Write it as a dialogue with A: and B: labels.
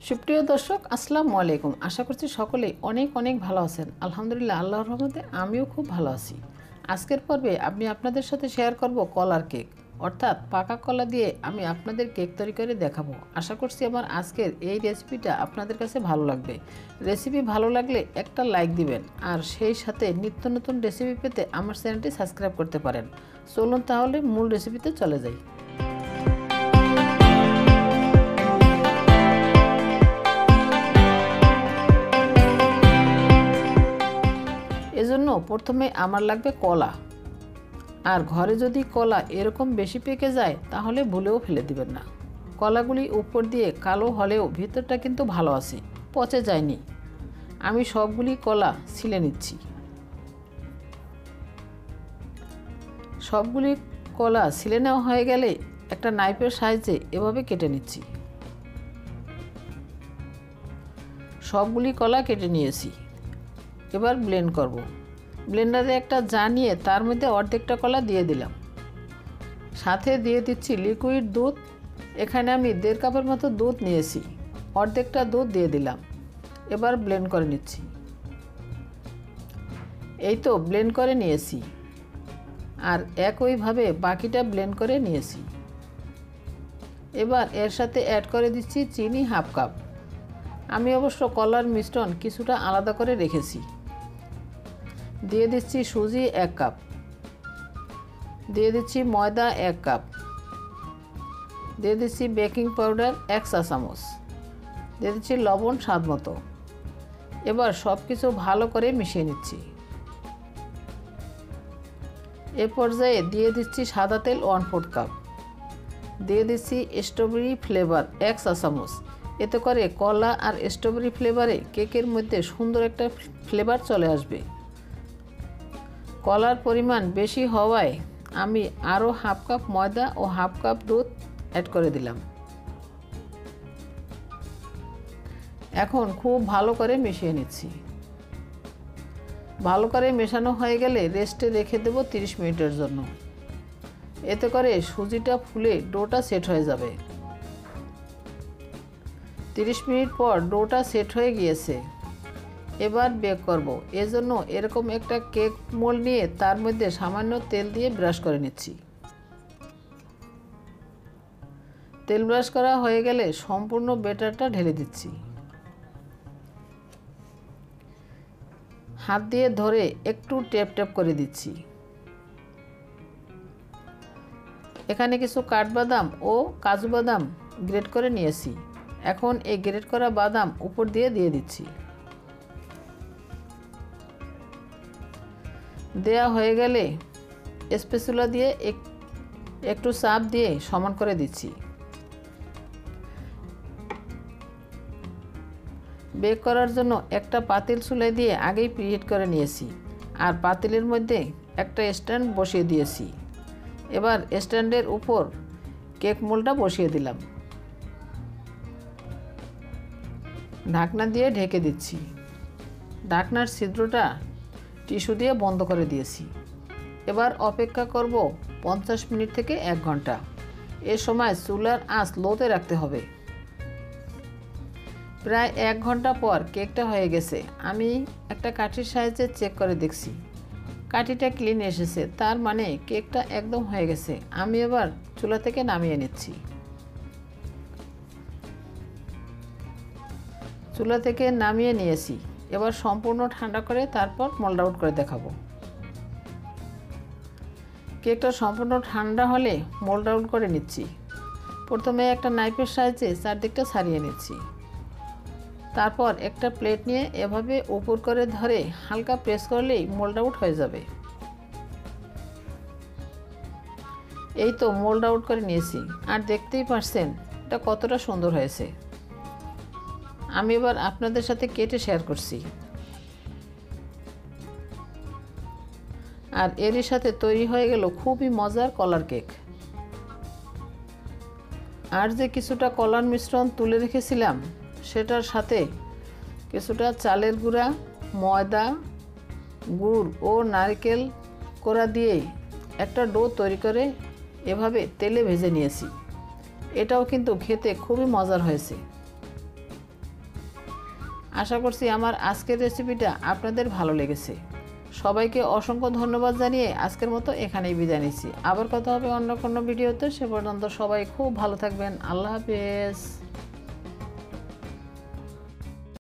A: সুপ্রিয় দর্শক আসসালামু আলাইকুম। আশা করছি সকলেই অনেক অনেক ভালো আছেন। আলহামদুলিল্লাহ, আল্লাহর রহমতে আমিও খুব ভালো আছি। আজকের পর্বে আমি আপনাদের সাথে শেয়ার করব কলার কেক, অর্থাৎ পাকা কলা দিয়ে আমি আপনাদের কেক তৈরি করে দেখাবো। আশা করছি আমার আজকের এই রেসিপিটা আপনাদের কাছে ভালো লাগবে। রেসিপি ভালো লাগলে একটা লাইক দিবেন, আর সেই সাথে নিত্য নতুন রেসিপি পেতে আমার চ্যানেলটি সাবস্ক্রাইব করতে পারেন। চলুন তাহলে মূল রেসিপিতে চলে যাই। এজন্য প্রথমে আমার লাগবে কলা, আর ঘরে যদি কলা এরকম বেশি পেকে যায় তাহলে ভুলেও ফেলে দিবেন না। কলাগুলি উপর দিয়ে কালো হলেও ভিতরটা কিন্তু ভালো আছে, পচে যায়নি। আমি সবগুলি কলা ছিলে নিচ্ছি। সবগুলি কলা ছিলে নেওয়া হয়ে গেলে একটা নাইফের সাহায্যে এভাবে কেটে নিচ্ছি। সবগুলি কলা কেটে নিয়েছি। এবার ব্লেন্ড করব। ব্লেন্ডারে একটা জার নিয়ে তার মধ্যে অর্ধেকটা কলা দিয়ে দিলাম। সাথে দিয়ে দিচ্ছি লিকুইড দুধ। এখানে আমি 1.5 কাপের মতো দুধ নিয়েছি, অর্ধেকটা দুধ দিয়ে দিলাম। এবার ব্লেন্ড করে নিচ্ছি। এই তো ব্লেন্ড করে নিয়েছি, আর একইভাবে বাকিটা ব্লেন্ড করে নিয়েছি। এবার এর সাথে অ্যাড করে দিচ্ছি চিনি 1/2 কাপ। আমি অবশ্য কলার মিশ্রণ কিছুটা আলাদা করে রেখেছি। দিয়ে দিচ্ছি সুজি 1 কাপ, দিয়ে দিচ্ছি ময়দা 1 কাপ, দিয়ে দিচ্ছি বেকিং পাউডার 1 চা চামচ, দিয়ে দিচ্ছি লবণ স্বাদ মতো। এবার সব কিছু ভালো করে মিশিয়ে নিচ্ছি। এ পর্যায়ে দিয়ে দিচ্ছি সাদা তেল 1/4 কাপ, দিয়ে দিচ্ছি স্ট্রবেরি ফ্লেভার 1 চা চামচ। এতে করে কলা আর স্ট্রবেরি ফ্লেভারে কেকের মধ্যে সুন্দর একটা ফ্লেভার চলে আসবে। কলার পরিমাণ বেশি হওয়ায় আমি আরও 1/2 কাপ ময়দা ও 1/2 কাপ দুধ অ্যাড করে দিলাম। এখন খুব ভালো করে মিশিয়ে নিচ্ছি। ভালো করে মেশানো হয়ে গেলে রেস্টে রেখে দেব 30 মিনিটের জন্য। এতে করে সুজিটা ফুলে ডোটা সেট হয়ে যাবে। 30 মিনিট পর ডোটা সেট হয়ে গিয়েছে। এবার বেক করব। এজন্য এরকম একটা কেক মোল্ড নিয়ে তার মধ্যে সামান্য তেল দিয়ে ব্রাশ করে নিচ্ছি। তেল ব্রাশ করা হয়ে গেলে সম্পূর্ণ ব্যাটারটা ঢেলে দিচ্ছি। হাত দিয়ে ধরে একটু ট্যাপ ট্যাপ করে দিচ্ছি। এখানে কিছু কাঠবাদাম ও কাজু বাদাম গ্রেট করে নিয়েছি। এখন এই গ্রেট করা বাদাম উপর দিয়ে দিচ্ছি। দেয়া হয়ে গেলে স্প্যাচুলা দিয়ে একটু চাপ দিয়ে সমান করে দিচ্ছি। বেক করার জন্য একটা পাতিল চুলায় দিয়ে আগেই প্রিহিট করে নিয়েছি, আর পাতিলের মধ্যে একটা স্ট্যান্ড বসিয়ে দিয়েছি। এবার স্ট্যান্ডের উপর কেক মোল্ডটা বসিয়ে দিলাম। ঢাকনা দিয়ে ঢেকে দিচ্ছি। ঢাকনার ছিদ্রটা টিস্যু দিয়ে বন্ধ করে দিয়েছি। এবার অপেক্ষা করব 50 মিনিট থেকে 1 ঘন্টা। এ সময় চুলার আঁচ লোতে রাখতে হবে। প্রায় 1 ঘন্টা পর কেকটা হয়ে গেছে। আমি একটা কাঠির সাহায্যে চেক করে দেখছি, কাঠিটা ক্লিন এসেছে, তার মানে কেকটা একদম হয়ে গেছে। আমি এবার চুলা থেকে নামিয়ে নিচ্ছি। চুলা থেকে নামিয়ে নিয়েছি। এবার সম্পূর্ণ ঠান্ডা করে তারপর মোল্ড আউট করে দেখাবো। কেকটা সম্পূর্ণ ঠান্ডা হলে মোল্ড আউট করে নিচ্ছি। প্রথমে একটা নাইফের সাহায্যে চারদিকটা ছাড়িয়ে নিচ্ছি। তারপর একটা প্লেট নিয়ে এভাবে উপর করে ধরে হালকা প্রেস করলেই মোল্ড আউট হয়ে যাবে। এই তো মোল্ড আউট করে নিয়েছি, আর দেখতেই পাচ্ছেন এটা কতটা সুন্দর হয়েছে। আমি এবার আপনাদের সাথে কেটে শেয়ার করছি। আর এরই সাথে তৈরি হয়ে গেল খুবই মজার কলার কেক। আর যে কিছুটা কলার মিশ্রণ তুলে রেখেছিলাম, সেটার সাথে কিছুটা চালের গুঁড়া, ময়দা, গুড় ও নারকেল কোড়া দিয়ে একটা ডো তৈরি করে এভাবে তেলে ভেজে নিয়েছি। এটাও কিন্তু খেতে খুবই মজার হয়েছে। আশা করছি আমার আজকের রেসিপিটা আপনাদের ভালো লেগেছে। সবাইকে অসংখ্য ধন্যবাদ জানিয়ে আজকের মতো এখানেই বিদায় নিচ্ছি। আবার কথা হবে অন্য কোনো ভিডিওতে। সে পর্যন্ত সবাই খুব ভালো থাকবেন। আল্লাহ হাফেজ।